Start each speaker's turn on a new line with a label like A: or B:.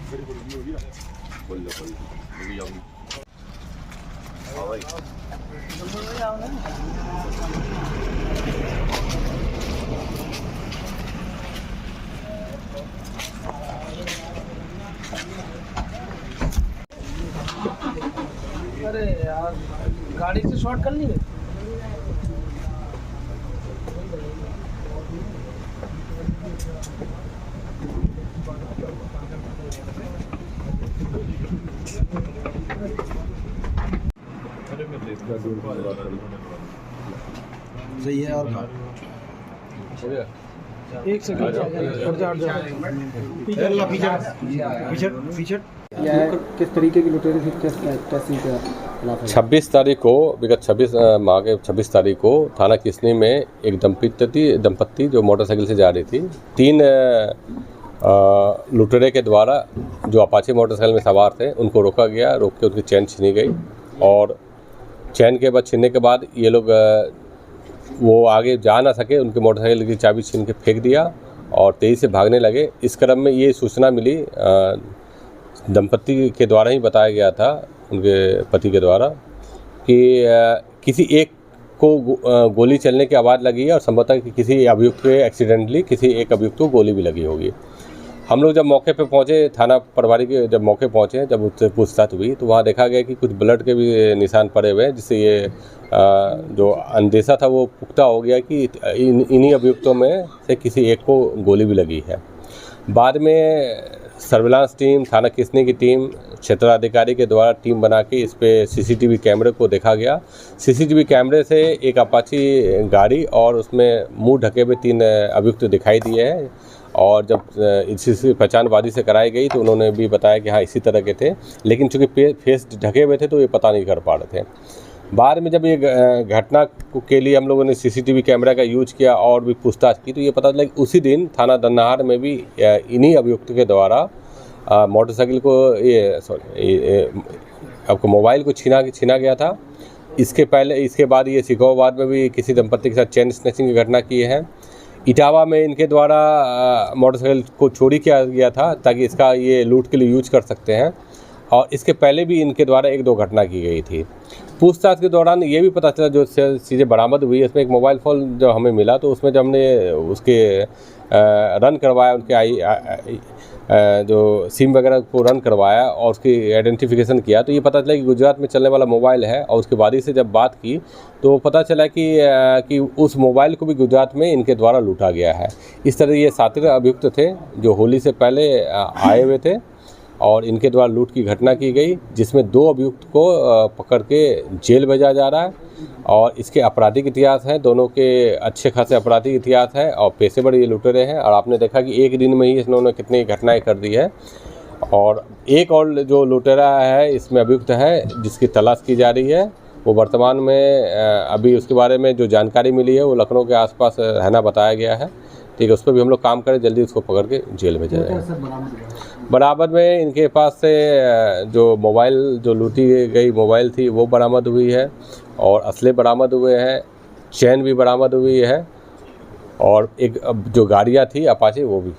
A: बोल लो मिल जाऊंगी। हाँ भाई
B: अरे यार गाड़ी से शॉर्ट कर ली।
C: सही है। और
B: एक सेकंड पीछे
C: किस तरीके की लुटेरे थी, कैसी के खिलाफ है?
A: 26 तारीख को विगत 26 तारीख को थाना किसनी में एक दंपत्ति जो मोटरसाइकिल से जा रही थी, 3 लुटेरे के द्वारा जो अपाचे मोटरसाइकिल में सवार थे उनको रोका गया। रोक के उनकी चैन छीनी गई और चैन के बाद छीनने के बाद ये लोग वो आगे जा ना सके, उनके मोटरसाइकिल की चाबी छीन के फेंक दिया और तेज़ी से भागने लगे। इस क्रम में ये सूचना मिली, दंपत्ति के द्वारा ही बताया गया था उनके पति के द्वारा कि किसी एक को गोली चलने की आवाज़ लगी है और संभवतः कि किसी अभियुक्त के एक्सीडेंटली किसी एक अभियुक्त को गोली भी लगी होगी। हम लोग जब मौके पे पहुंचे, थाना प्रभारी के जब मौके पहुंचे, जब उससे पूछताछ हुई तो वहाँ देखा गया कि कुछ ब्लड के भी निशान पड़े हुए हैं, जिससे ये जो अंदेशा था वो पुख्ता हो गया कि इन्हीं अभियुक्तों में से किसी एक को गोली भी लगी है। बाद में सर्विलांस टीम, थाना किसनी की टीम, क्षेत्राधिकारी के द्वारा टीम बना के इस पे सीसीटीवी कैमरे को देखा गया। सीसीटीवी कैमरे से एक अपाची गाड़ी और उसमें मुंह ढके हुए 3 अभियुक्त दिखाई दिए हैं और जब इसी पहचानवादी से कराई गई तो उन्होंने भी बताया कि हाँ इसी तरह के थे, लेकिन चूँकि फेस ढके हुए थे तो ये पता नहीं कर पा रहे थे। बाद में जब ये घटना के लिए हम लोगों ने सीसीटीवी कैमरा का यूज किया और भी पूछताछ की तो ये पता चला कि उसी दिन थाना दन्नाहार में भी इन्हीं अभियुक्त के द्वारा मोटरसाइकिल को आपको मोबाइल को छीना गया था। इसके बाद ये सिकोहाबाद में भी किसी दंपत्ति के साथ चेन स्नैचिंग की घटना की है। इटावा में इनके द्वारा मोटरसाइकिल को चोरी किया गया था ताकि इसका ये लूट के लिए यूज कर सकते हैं और इसके पहले भी इनके द्वारा 1-2 घटना की गई थी। पूछताछ के दौरान ये भी पता चला, जो चीज़ें बरामद हुई इसमें एक मोबाइल फ़ोन जो हमें मिला तो उसमें जब हमने उसके रन करवाया, उनके जो सिम वगैरह को रन करवाया और उसकी आइडेंटिफिकेशन किया तो ये पता चला कि गुजरात में चलने वाला मोबाइल है। और उसके बाद से जब बात की तो पता चला कि उस मोबाइल को भी गुजरात में इनके द्वारा लूटा गया है। इस तरह ये 7 अभियुक्त थे जो होली से पहले आए हुए थे और इनके द्वारा लूट की घटना की गई, जिसमें 2 अभियुक्त को पकड़ के जेल भेजा जा रहा है। और इसके आपराधिक इतिहास है, दोनों के अच्छे खासे आपराधिक इतिहास है और पेशेवर ये लुटेरे हैं। और आपने देखा कि एक दिन में ही इन्होंने कितनी घटनाएं कर दी है। और एक और जो लुटेरा है इसमें अभियुक्त है जिसकी तलाश की जा रही है, वो वर्तमान में अभी उसके बारे में जो जानकारी मिली है वो लखनऊ के आसपास रहना बताया गया है। ठीक है, उस पर भी हम लोग काम करें, जल्दी उसको पकड़ के जेल भेजा जाए। बरामद में इनके पास से जो मोबाइल, जो लूटी गई मोबाइल थी वो बरामद हुई है और असले बरामद हुए हैं, चैन भी बरामद हुई है और एक जो गाड़ियाँ थी अपाचे वो भी।